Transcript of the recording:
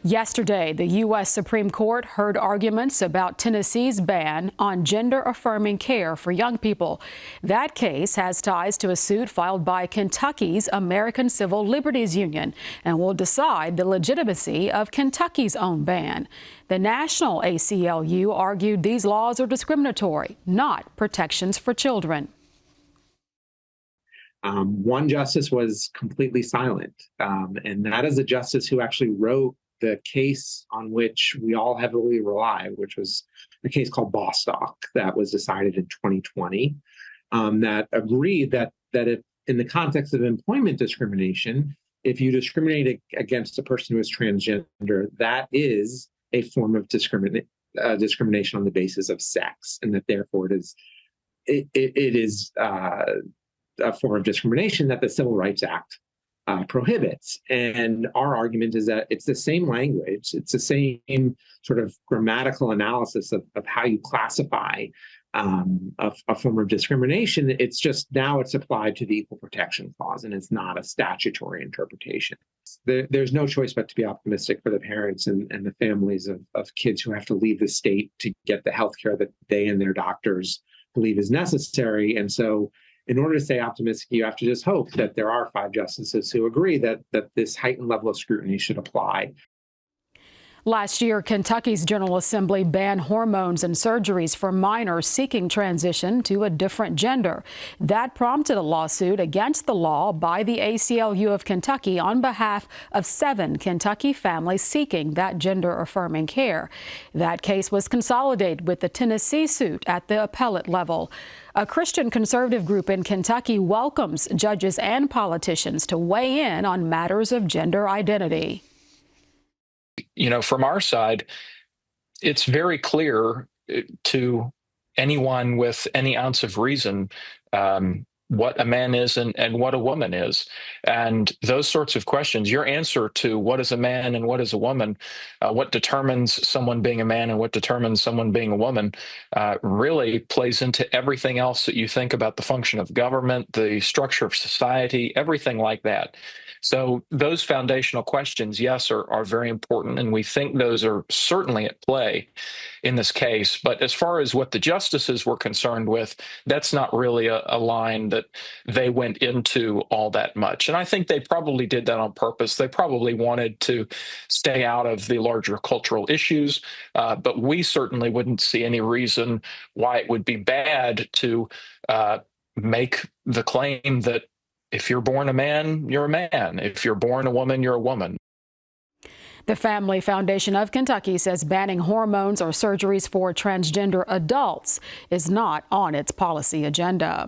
Yesterday, the U.S. Supreme Court heard arguments about Tennessee's ban on gender-affirming care for young people. That case has ties to a suit filed by Kentucky's American Civil Liberties Union and will decide the legitimacy of Kentucky's own ban. The National ACLU argued these laws are discriminatory, not protections for children. One justice was completely silent, and that is a justice who actually wrote the case on which we all heavily rely, which was a case called Bostock that was decided in 2020, that agreed that if, in the context of employment discrimination, if you discriminate against a person who is transgender, that is a form of discrimination on the basis of sex, and that therefore it is a form of discrimination that the Civil Rights Act prohibits. And our argument is that it's the same language, it's the same sort of grammatical analysis of how you classify a form of discrimination. It's just now it's applied to the Equal Protection Clause, and it's not a statutory interpretation. There's no choice but to be optimistic for the parents and the families of kids who have to leave the state to get the health care that they and their doctors believe is necessary. And so in order to stay optimistic, you have to just hope that there are 5 justices who agree that this heightened level of scrutiny should apply. Last year, Kentucky's General Assembly banned hormones and surgeries for minors seeking transition to a different gender. That prompted a lawsuit against the law by the ACLU of Kentucky on behalf of 7 Kentucky families seeking that gender-affirming care. That case was consolidated with the Tennessee suit at the appellate level. A Christian conservative group in Kentucky welcomes judges and politicians to weigh in on matters of gender identity. You know, from our side, it's very clear to anyone with any ounce of reason what a man is and what a woman is. And those sorts of questions, your answer to what is a man and what is a woman, what determines someone being a man and what determines someone being a woman, really plays into everything else that you think about the function of government, the structure of society, everything like that. So those foundational questions, yes, are very important, and we think those are certainly at play in this case. But as far as what the justices were concerned with, that's not really a line that they went into all that much. And I think they probably did that on purpose. They probably wanted to stay out of the larger cultural issues, but we certainly wouldn't see any reason why it would be bad to make the claim that if you're born a man, you're a man. If you're born a woman, you're a woman. The Family Foundation of Kentucky says banning hormones or surgeries for transgender adults is not on its policy agenda.